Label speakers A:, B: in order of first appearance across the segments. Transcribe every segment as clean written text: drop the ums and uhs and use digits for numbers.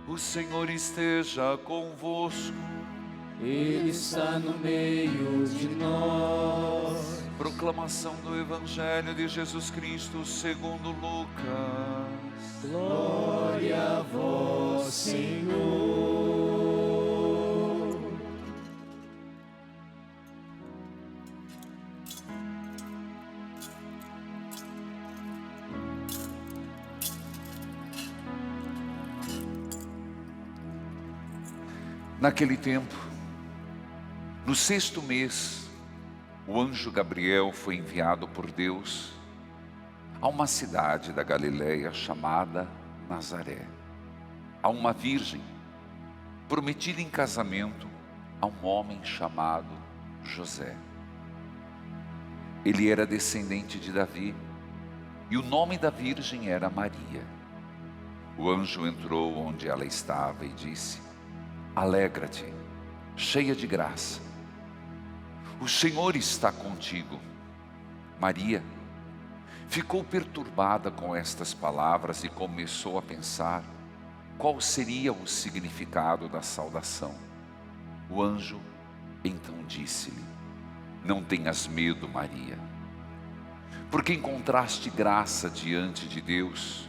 A: O Senhor esteja convosco.
B: Ele está no meio de nós.
A: Proclamação do Evangelho de Jesus Cristo segundo Lucas.
B: Glória a vós, Senhor.
A: Naquele tempo, no 6º mês, o anjo Gabriel foi enviado por Deus a uma cidade da Galileia chamada Nazaré, a uma virgem prometida em casamento a um homem chamado José. Ele era descendente de Davi e o nome da virgem era Maria. O anjo entrou onde ela estava e disse: Alegra-te, cheia de graça, o Senhor está contigo. Maria ficou perturbada com estas palavras e começou a pensar qual seria o significado da saudação. O anjo então disse-lhe: Não tenhas medo, Maria, porque encontraste graça diante de Deus.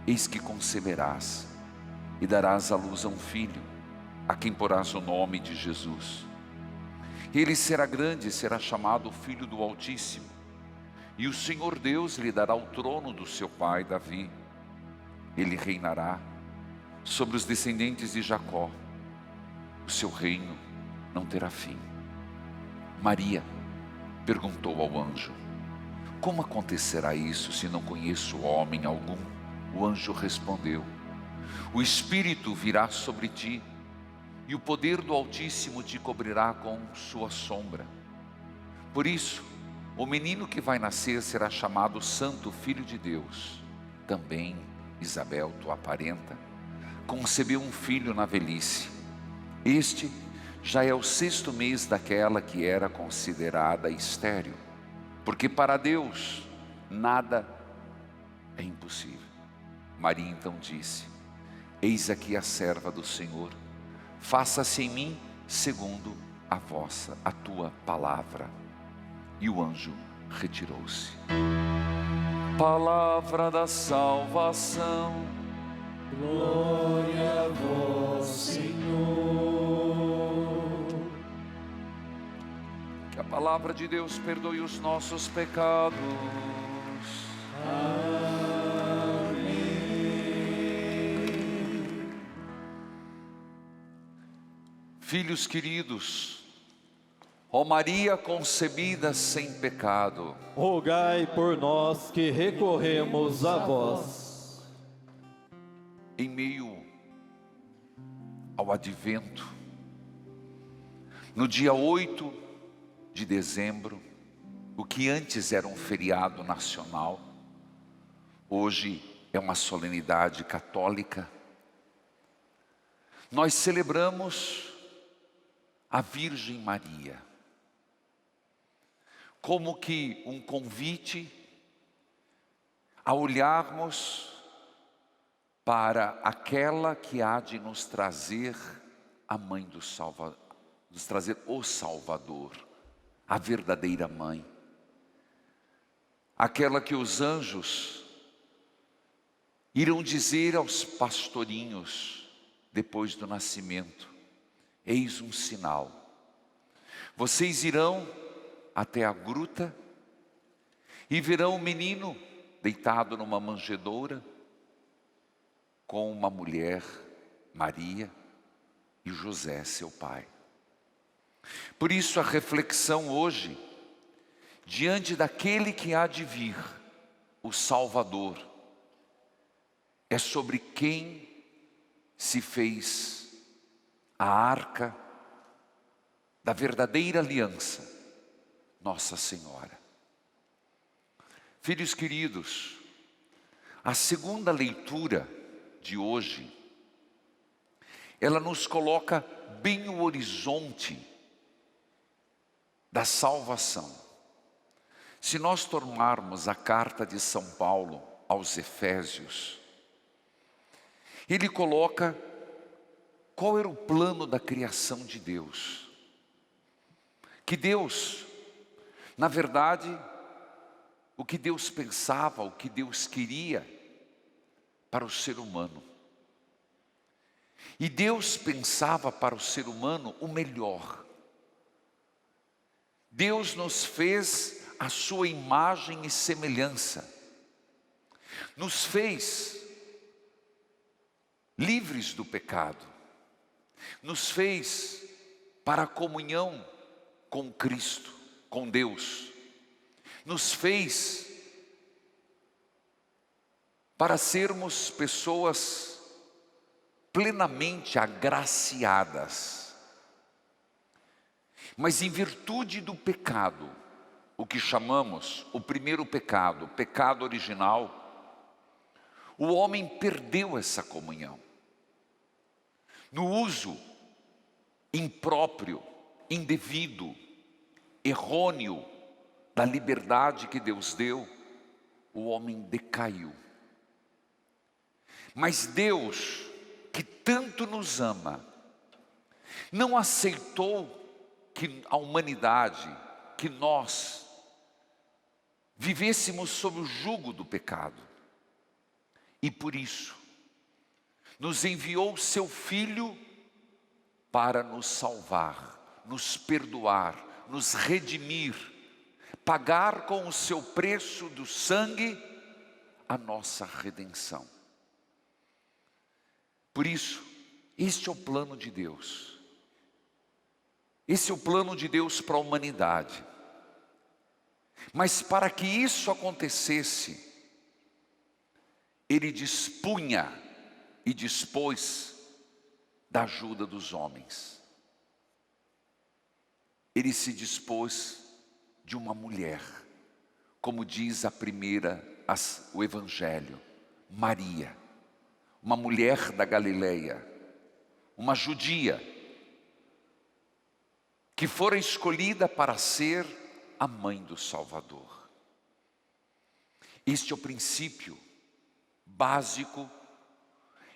A: Eis que conceberás e darás à luz a um filho, a quem porás o nome de Jesus. Ele será grande e será chamado Filho do Altíssimo, e o Senhor Deus lhe dará o trono do seu pai Davi. Ele reinará sobre os descendentes de Jacó. O seu reino não terá fim. Maria perguntou ao anjo: Como acontecerá isso, se não conheço homem algum? O anjo respondeu: O Espírito virá sobre ti, e o poder do Altíssimo te cobrirá com sua sombra. Por isso, o menino que vai nascer será chamado Santo Filho de Deus. Também Isabel, tua parenta, concebeu um filho na velhice. Este já é o 6º mês daquela que era considerada estéril, porque para Deus nada é impossível. Maria então disse: Eis aqui a serva do Senhor, faça-se em mim segundo a tua palavra. E o anjo retirou-se. Palavra da salvação.
B: Glória a vós, Senhor.
A: Que a palavra de Deus perdoe os nossos pecados. Filhos queridos, ó Maria concebida sem pecado,
C: rogai por nós que recorremos a vós.
A: em meio ao advento, no dia 8 de dezembro, o que antes era um feriado nacional, hoje é uma solenidade católica, nós celebramos a Virgem Maria, como que um convite a olharmos para aquela que há de nos trazer a mãe do Salvador, nos trazer o Salvador, a verdadeira mãe, aquela que os anjos irão dizer aos pastorinhos depois do nascimento: eis um sinal, vocês irão até a gruta e verão o menino deitado numa manjedoura com uma mulher, Maria, e José, seu pai. Por isso a reflexão hoje, diante daquele que há de vir, o Salvador, é sobre quem se fez a arca da verdadeira aliança, Nossa Senhora. Filhos queridos, a segunda leitura de hoje, ela nos coloca bem no horizonte da salvação. Se nós tomarmos a carta de São Paulo aos Efésios, ele coloca qual era o plano da criação de Deus. Que Deus, na verdade, o que Deus pensava, o que Deus queria para o ser humano. E Deus pensava para o ser humano o melhor. Deus nos fez a sua imagem e semelhança. Nos fez livres do pecado. Nos fez para a comunhão com Cristo, com Deus. Nos fez para sermos pessoas plenamente agraciadas. Mas em virtude do pecado, o que chamamos o primeiro pecado, o pecado original, o homem perdeu essa comunhão. No uso impróprio, indevido, errôneo da liberdade que Deus deu, o homem decaiu. Mas Deus, que tanto nos ama, não aceitou que a humanidade, que nós vivêssemos sob o jugo do pecado. E por isso, nos enviou seu Filho para nos salvar, nos perdoar, nos redimir, pagar com o seu preço do sangue a nossa redenção. Por isso, este é o plano de Deus. Esse é o plano de Deus para a humanidade. Mas para que isso acontecesse, Ele dispunha e dispôs da ajuda dos homens. Ele se dispôs de uma mulher, como diz o Evangelho, Maria, uma mulher da Galileia, uma judia, que fora escolhida para ser a mãe do Salvador. Este é o princípio básico,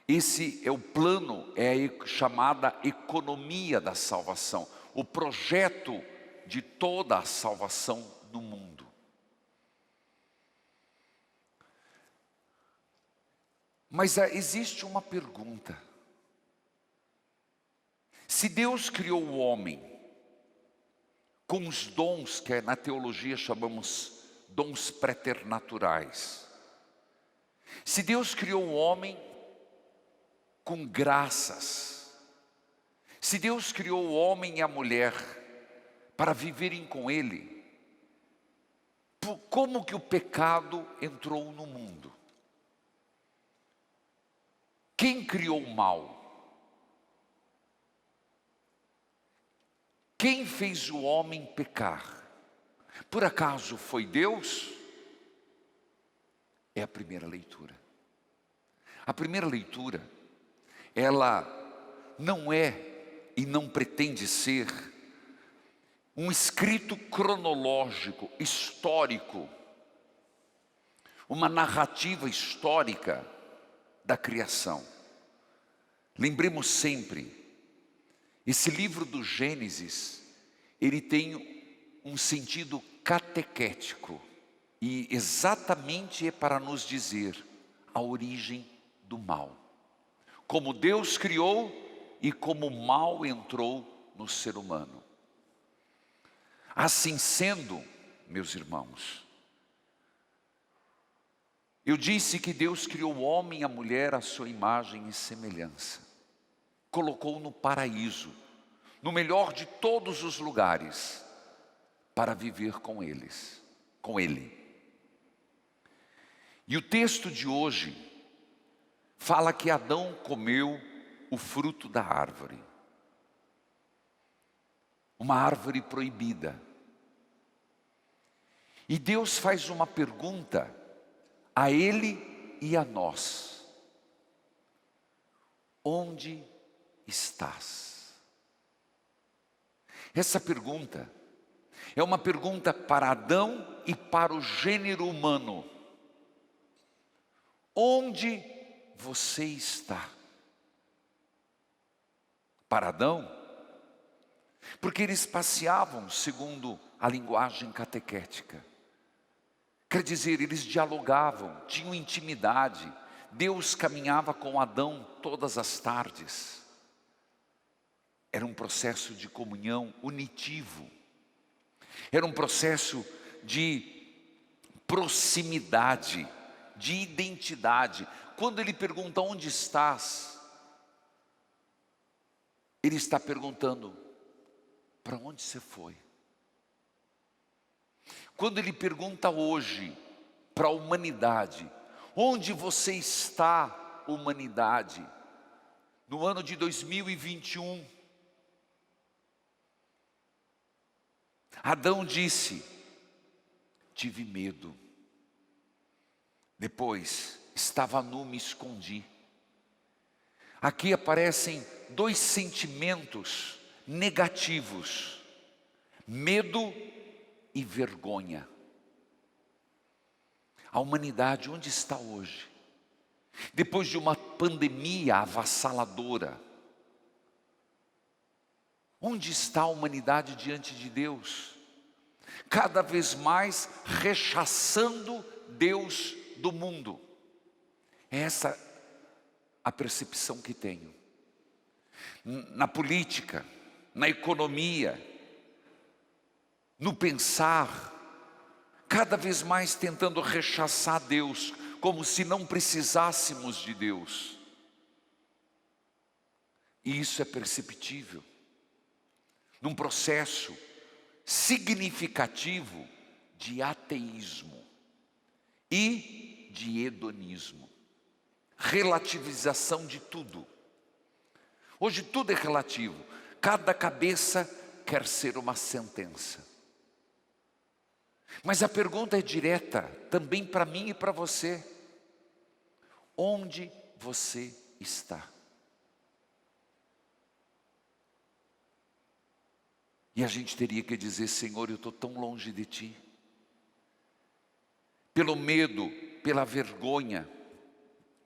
A: esse é o plano, é a chamada economia da salvação, o projeto de toda a salvação do mundo. Mas existe uma pergunta. Se Deus criou o homem com os dons que na teologia chamamos dons preternaturais, se Deus criou o homem com graças, se Deus criou o homem e a mulher para viverem com Ele, como que o pecado entrou no mundo? Quem criou o mal? Quem fez o homem pecar? Por acaso foi Deus? É a primeira leitura. A primeira leitura, ela não é e não pretende ser um escrito cronológico, histórico, uma narrativa histórica da criação. Lembremos sempre, esse livro do Gênesis, ele tem um sentido catequético, e exatamente é para nos dizer a origem do mal. Como Deus criou e como o mal entrou no ser humano. Assim sendo, meus irmãos, eu disse que Deus criou o homem e a mulher à sua imagem e semelhança. Colocou no paraíso, no melhor de todos os lugares, para viver com eles, com Ele. E o texto de hoje fala que Adão comeu o fruto da árvore. Uma árvore proibida. E Deus faz uma pergunta a ele e a nós: onde estás? Essa pergunta é uma pergunta para Adão e para o gênero humano. Onde você está? para Adão, porque eles passeavam segundo a linguagem catequética. Quer dizer, eles dialogavam, tinham intimidade. Deus caminhava com Adão todas as tardes. Era um processo de comunhão unitivo. Era um processo de proximidade, de identidade. Quando ele pergunta onde estás, ele está perguntando, para onde você foi? Quando ele pergunta hoje para a humanidade, onde você está, humanidade? No ano de 2021, Adão disse, tive medo. Depois, estava nu, me escondi. Aqui aparecem dois sentimentos negativos: medo e vergonha. A humanidade onde está hoje? Depois de uma pandemia avassaladora, onde está a humanidade diante de Deus? Cada vez mais rechaçando Deus do mundo. É essa a percepção que tenho. Na política, na economia, no pensar, cada vez mais tentando rechaçar Deus, como se não precisássemos de Deus. E isso é perceptível num processo significativo de ateísmo e de hedonismo, relativização de tudo. Hoje tudo é relativo, cada cabeça quer ser uma sentença. Mas a pergunta é direta, também para mim e para você: onde você está? E a gente teria que dizer, Senhor, eu estou tão longe de Ti. Pelo medo, pela vergonha,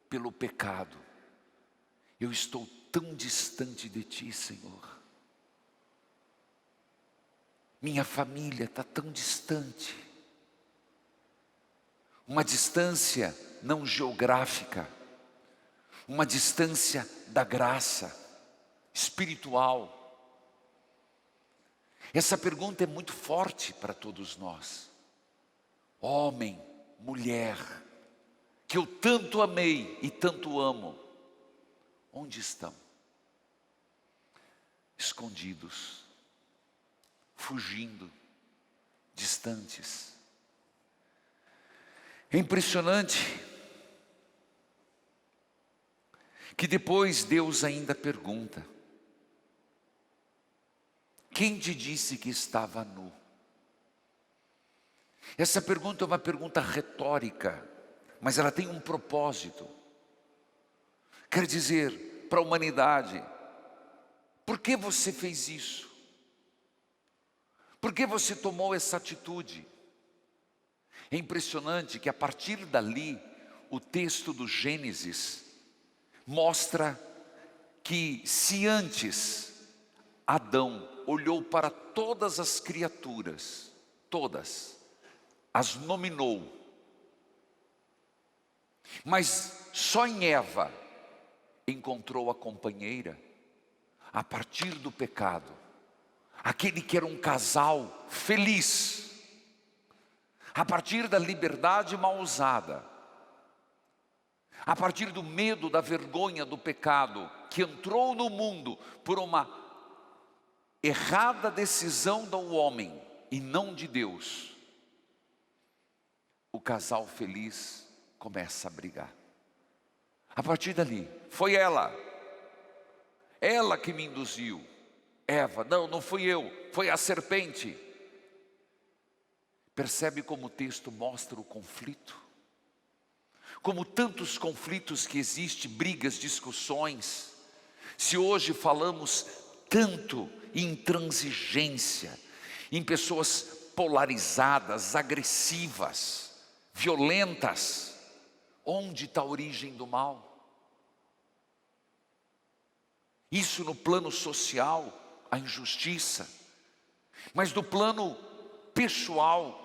A: pelo pecado, eu estou tão distante de Ti, Senhor. Minha família está tão distante. Uma distância não geográfica, uma distância da graça espiritual. Essa pergunta é muito forte para todos nós. Homem, mulher, que eu tanto amei e tanto amo, onde estão? Escondidos, fugindo, distantes. É impressionante que depois Deus ainda pergunta: quem te disse que estava nu? Essa pergunta é uma pergunta retórica, mas ela tem um propósito. Quer dizer, para a humanidade, por que você fez isso? Por que você tomou essa atitude? É impressionante que a partir dali, o texto do Gênesis mostra que se antes Adão olhou para todas as criaturas, todas, as nominou, mas só em Eva encontrou a companheira, a partir do pecado, aquele que era um casal feliz, a partir da liberdade mal usada, a partir do medo, da vergonha, do pecado, que entrou no mundo por uma errada decisão do homem e não de Deus, o casal feliz começa a brigar. A partir dali, foi ela que me induziu. Eva, não fui eu, foi a serpente. Percebe como o texto mostra o conflito? Como tantos conflitos que existem, brigas, discussões. Se hoje falamos tanto em intransigência, em pessoas polarizadas, agressivas, violentas, onde está a origem do mal? Isso no plano social, a injustiça. Mas no plano pessoal,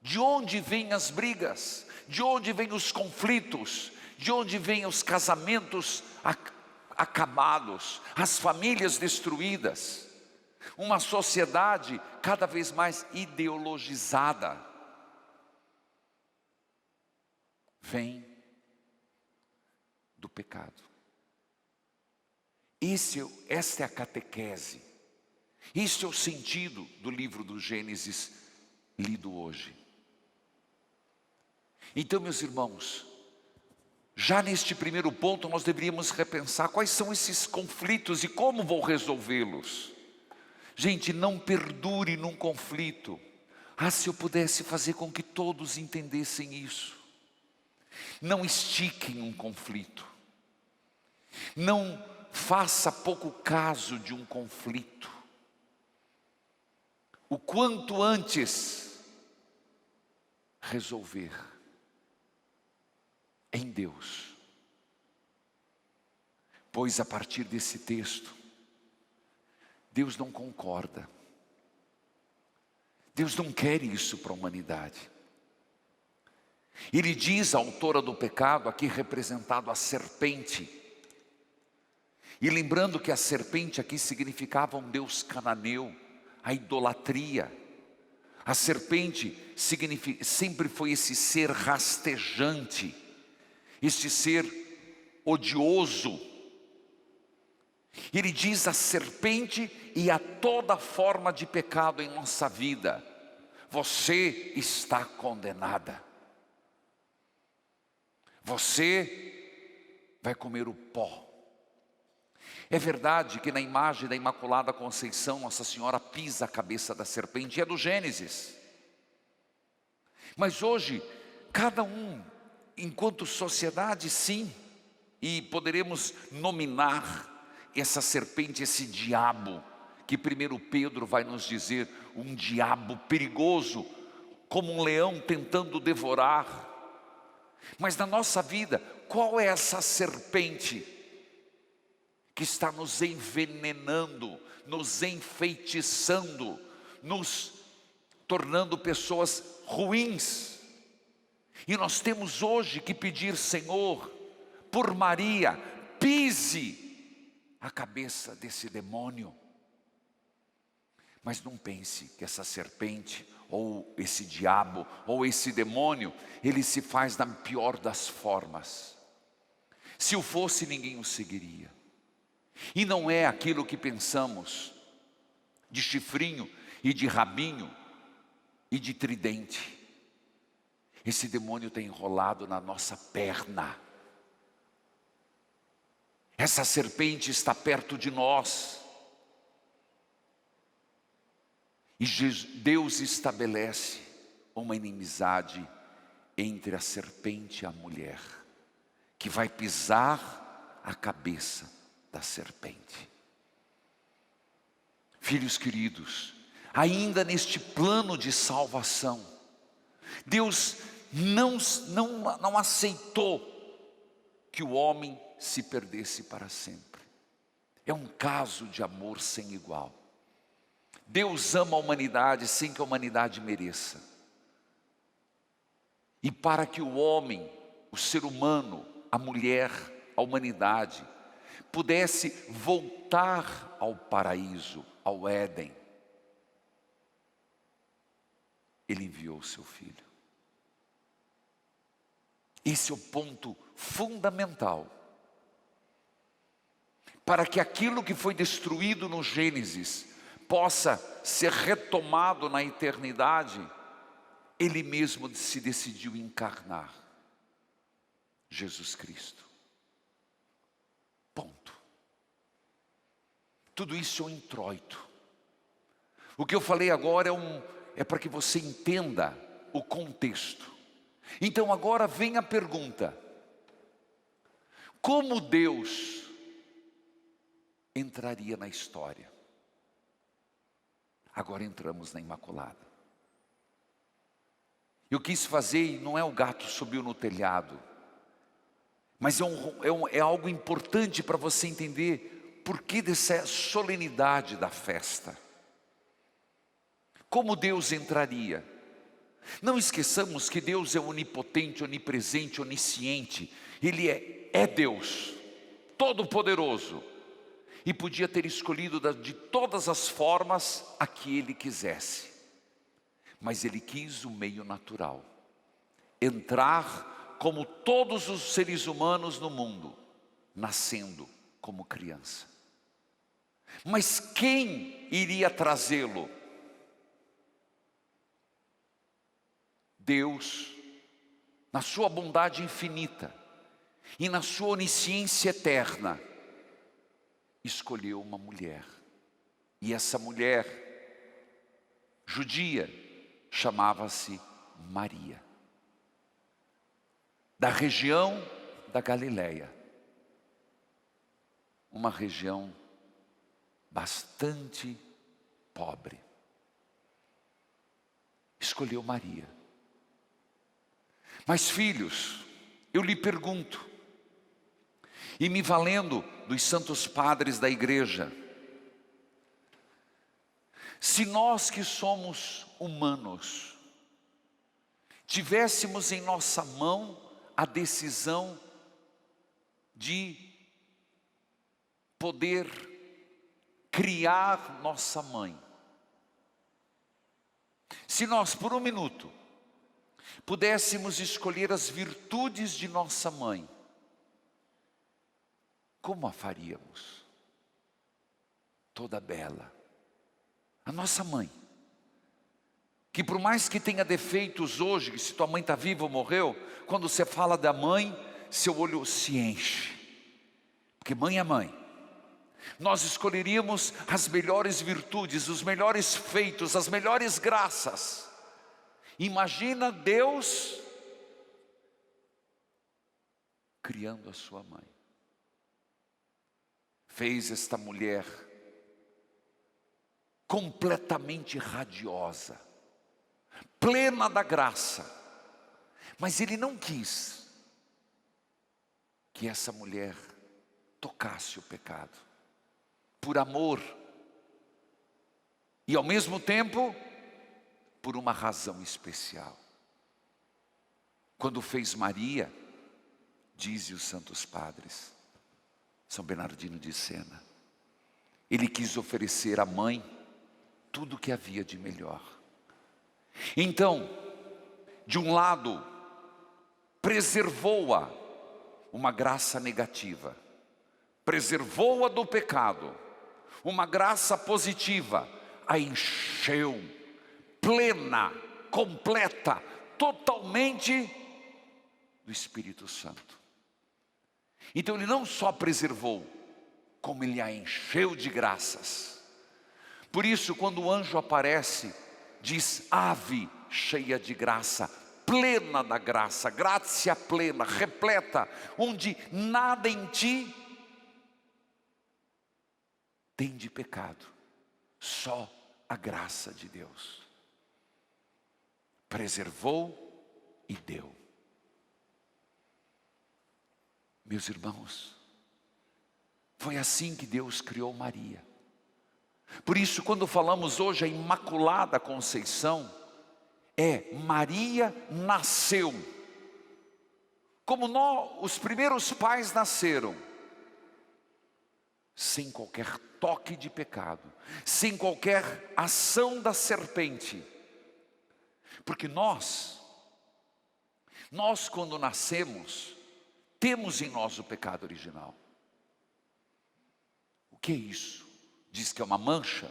A: de onde vêm as brigas? De onde vêm os conflitos? De onde vêm os casamentos acabados? As famílias destruídas? Uma sociedade cada vez mais ideologizada. Vem do pecado. Esta é a catequese. Este é o sentido do livro do Gênesis lido hoje. Então, meus irmãos, já neste primeiro ponto nós deveríamos repensar quais são esses conflitos e como vou resolvê-los. Gente, não perdure num conflito. Se eu pudesse fazer com que todos entendessem isso. Não estiquem um conflito. Não faça pouco caso de um conflito. O quanto antes resolver em Deus. Pois a partir desse texto, Deus não concorda. Deus não quer isso para a humanidade. Ele diz, a autora do pecado, aqui representado a serpente. E lembrando que a serpente aqui significava um deus cananeu, a idolatria. A serpente sempre foi esse ser rastejante, este ser odioso. Ele diz a serpente e a toda forma de pecado em nossa vida: você está condenada. Você vai comer o pó. É verdade que na imagem da Imaculada Conceição, Nossa Senhora pisa a cabeça da serpente, é do Gênesis. Mas hoje, cada um, enquanto sociedade, sim, e poderemos nominar essa serpente, esse diabo, que primeiro Pedro vai nos dizer, um diabo perigoso, como um leão tentando devorar. Mas na nossa vida, qual é essa serpente que está nos envenenando, nos enfeitiçando, nos tornando pessoas ruins? E nós temos hoje que pedir: Senhor, por Maria, pise a cabeça desse demônio. Mas não pense que essa serpente, ou esse diabo, ou esse demônio, ele se faz da pior das formas. Se o fosse, ninguém o seguiria. E não é aquilo que pensamos, de chifrinho e de rabinho e de tridente. Esse demônio tem enrolado na nossa perna. Essa serpente está perto de nós. E Deus estabelece uma inimizade entre a serpente e a mulher, que vai pisar a cabeça da serpente. Filhos queridos, ainda neste plano de salvação, Deus não aceitou que o homem se perdesse para sempre. É um caso de amor sem igual. Deus ama a humanidade sem que a humanidade mereça. E para que o homem, o ser humano, a mulher, a humanidade, pudesse voltar ao paraíso, ao Éden, Ele enviou o seu Filho. Esse é o ponto fundamental. Para que aquilo que foi destruído no Gênesis possa ser retomado na eternidade, Ele mesmo se decidiu encarnar Jesus Cristo. Ponto. Tudo isso é um introito. O que eu falei agora é para que você entenda o contexto. Então agora vem a pergunta: como Deus entraria na história? Agora entramos na Imaculada. Eu quis fazer, e não é o gato subiu no telhado, Mas é algo importante para você entender por que dessa solenidade da festa. Como Deus entraria? Não esqueçamos que Deus é onipotente, onipresente, onisciente. Ele é Deus, todo-poderoso. E podia ter escolhido de todas as formas a que Ele quisesse. Mas Ele quis o meio natural. Entrar como todos os seres humanos no mundo, nascendo como criança. Mas quem iria trazê-lo? Deus, na sua bondade infinita e na sua onisciência eterna, escolheu uma mulher. E essa mulher, judia, chamava-se Maria, da região da Galileia, uma região bastante pobre. Escolheu Maria. Mas filhos, eu lhe pergunto, e me valendo dos santos padres da igreja, se nós que somos humanos, tivéssemos em nossa mão a decisão de poder criar nossa mãe, se nós por um minuto pudéssemos escolher as virtudes de nossa mãe, como a faríamos? Toda bela. A nossa mãe, que por mais que tenha defeitos hoje, que se tua mãe está viva ou morreu, quando você fala da mãe, seu olho se enche, porque mãe é mãe. Nós escolheríamos as melhores virtudes, os melhores feitos, as melhores graças. Imagina Deus criando a sua mãe. Fez esta mulher completamente radiosa, plena da graça. Mas Ele não quis que essa mulher tocasse o pecado. Por amor. E ao mesmo tempo, por uma razão especial. Quando fez Maria, dizem os santos padres, São Bernardino de Sena, Ele quis oferecer à mãe tudo o que havia de melhor. Então, de um lado, preservou-a uma graça negativa, preservou-a do pecado, uma graça positiva, a encheu, plena, completa, totalmente do Espírito Santo. Então Ele não só preservou, como Ele a encheu de graças. Por isso, quando o anjo aparece, diz: ave cheia de graça, plena da graça, gratia plena, repleta, onde nada em ti tem de pecado, só a graça de Deus. Preservou e deu. Meus irmãos, foi assim que Deus criou Maria. Por isso, quando falamos hoje a Imaculada Conceição, Maria nasceu, como os primeiros pais nasceram, sem qualquer toque de pecado, sem qualquer ação da serpente. Porque nós quando nascemos, temos em nós o pecado original. O que é isso? Diz que é uma mancha,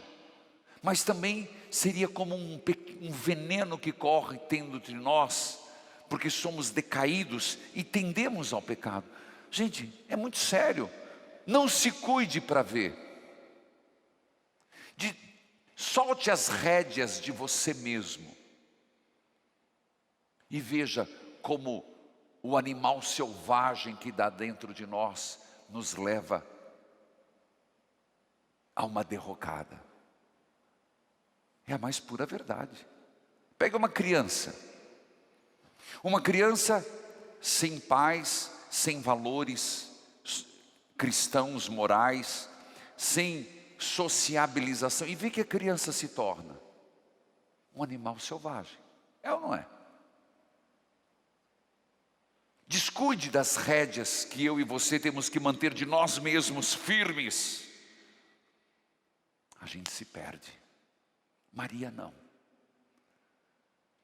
A: mas também seria como um veneno que corre dentro de nós, porque somos decaídos e tendemos ao pecado. Gente, é muito sério. Não se cuide para ver. Solte as rédeas de você mesmo e veja como o animal selvagem que dá dentro de nós nos leva a uma derrocada. É a mais pura verdade. Pega uma criança sem pais, sem valores cristãos, morais, sem sociabilização. E vê que a criança se torna um animal selvagem. É ou não é? Descuide das rédeas que eu e você temos que manter de nós mesmos firmes. A gente se perde. Maria não.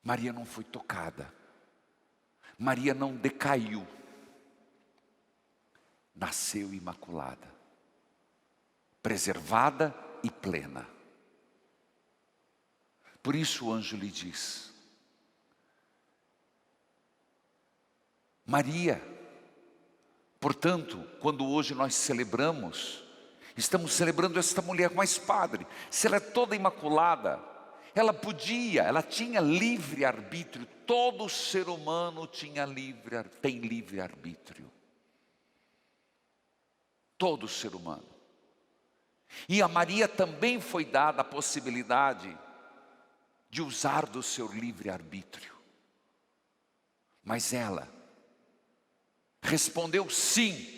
A: Maria não foi tocada. Maria não decaiu. Nasceu imaculada, preservada e plena. Por isso o anjo lhe diz: Maria, portanto, quando hoje nós celebramos, estamos celebrando esta mulher. Mas padre, se ela é toda imaculada, ela tinha livre-arbítrio. Todo ser humano tem livre-arbítrio. Todo ser humano. E a Maria também foi dada a possibilidade de usar do seu livre-arbítrio. Mas ela respondeu sim.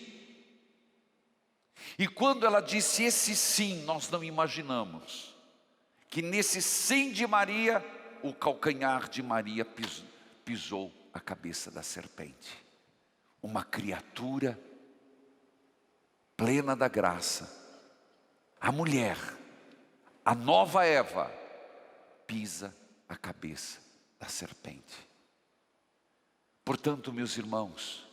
A: E quando ela disse esse sim, nós não imaginamos que nesse sim de Maria, o calcanhar de Maria pisou a cabeça da serpente. Uma criatura plena da graça, a mulher, a nova Eva, pisa a cabeça da serpente. Portanto, meus irmãos,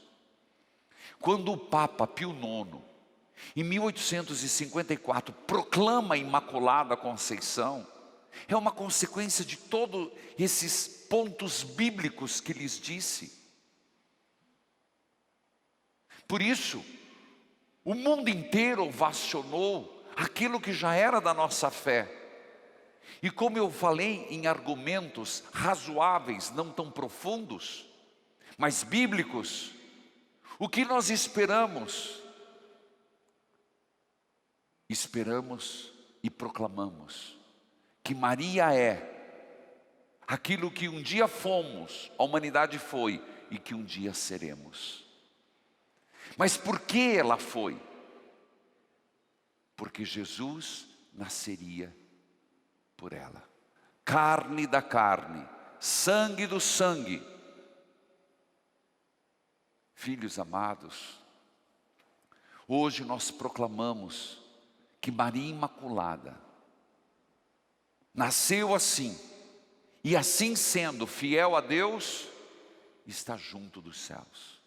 A: quando o Papa Pio IX, em 1854, proclama a Imaculada Conceição, é uma consequência de todos esses pontos bíblicos que lhes disse. Por isso, o mundo inteiro ovacionou aquilo que já era da nossa fé. E como eu falei em argumentos razoáveis, não tão profundos, mas bíblicos, o que nós esperamos? Esperamos e proclamamos que Maria é aquilo que um dia fomos, a humanidade foi, e que um dia seremos. Mas por que ela foi? Porque Jesus nasceria por ela. Carne da carne, sangue do sangue. Filhos amados, hoje nós proclamamos que Maria Imaculada nasceu assim, e assim sendo fiel a Deus, está junto dos céus.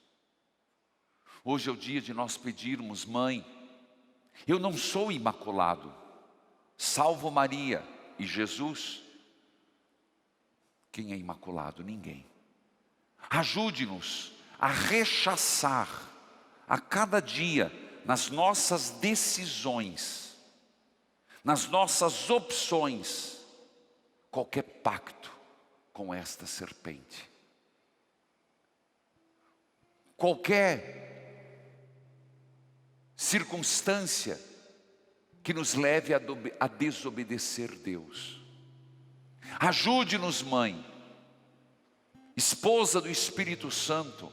A: Hoje é o dia de nós pedirmos: Mãe, eu não sou imaculado, salvo Maria e Jesus. Quem é imaculado? Ninguém. Ajude-nos a rechaçar a cada dia, nas nossas decisões, nas nossas opções, qualquer pacto com esta serpente. Qualquer circunstância que nos leve a desobedecer Deus. Ajude-nos, Mãe, esposa do Espírito Santo,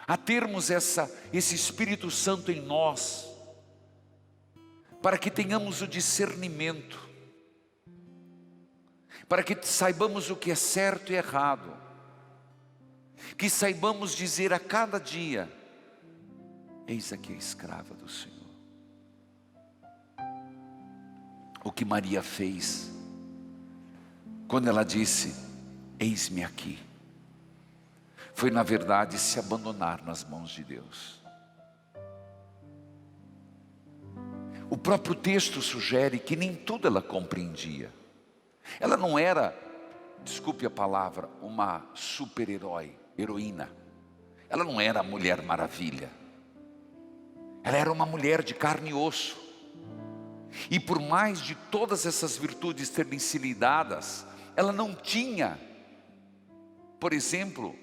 A: a termos esse Espírito Santo em nós, para que tenhamos o discernimento, para que saibamos o que é certo e errado, que saibamos dizer a cada dia: eis aqui a escrava do Senhor. O que Maria fez, quando ela disse: eis-me aqui, foi na verdade se abandonar nas mãos de Deus. O próprio texto sugere que nem tudo ela compreendia. Ela não era, desculpe a palavra, uma super-herói, heroína. Ela não era a Mulher Maravilha. Ela era uma mulher de carne e osso. E por mais de todas essas virtudes terem sido lhe dadas, ela não tinha, por exemplo,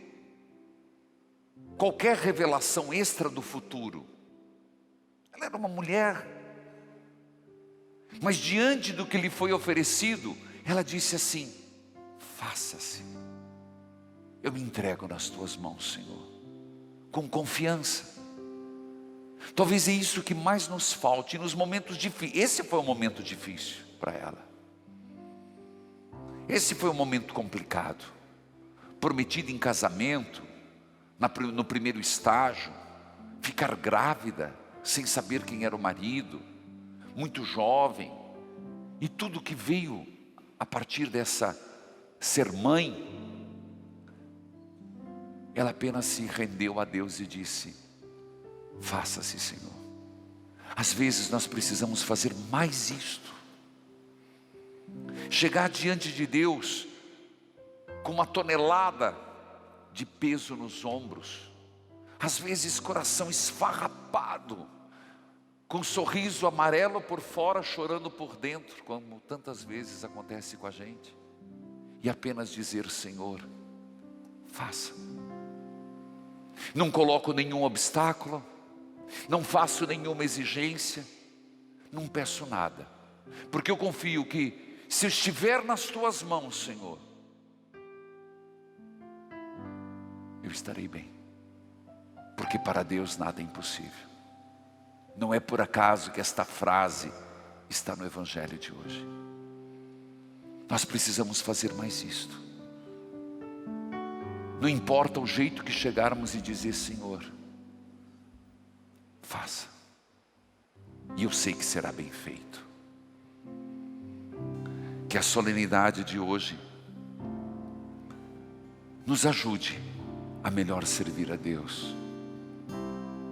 A: qualquer revelação extra do futuro. Ela era uma mulher. Mas diante do que lhe foi oferecido, ela disse assim: faça-se. Eu me entrego nas tuas mãos, Senhor. com confiança. Talvez é isso que mais nos falte nos momentos difíceis. Esse foi um momento difícil para ela. Esse foi um momento complicado. Prometida em casamento, no primeiro estágio, ficar grávida, sem saber quem era o marido, muito jovem, e tudo que veio a partir dessa ser mãe, ela apenas se rendeu a Deus e disse: faça-se, Senhor. Às vezes nós precisamos fazer mais isto. Chegar diante de Deus com uma tonelada de peso nos ombros, às vezes coração esfarrapado, com um sorriso amarelo por fora, chorando por dentro, como tantas vezes acontece com a gente, e apenas dizer: Senhor, faça. Não coloco nenhum obstáculo, não faço nenhuma exigência, não peço nada, porque eu confio que se eu estiver nas tuas mãos, Senhor, eu estarei bem, porque para Deus nada é impossível. Não é por acaso que esta frase está no Evangelho de hoje. Nós precisamos fazer mais isto. Não importa o jeito que chegarmos e dizer: Senhor, faça, e eu sei que será bem feito. Que a solenidade de hoje nos ajude a melhor servir a Deus.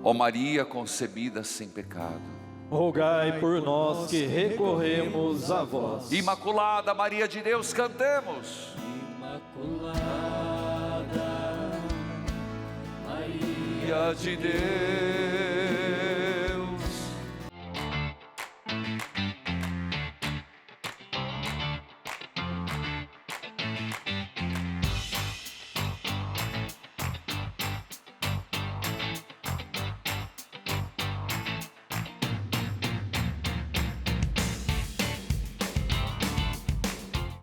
A: Ó Maria concebida sem pecado,
C: rogai por nós que recorremos a vós.
A: Imaculada Maria de Deus, cantemos.
B: Imaculada Maria
A: Maria de Deus,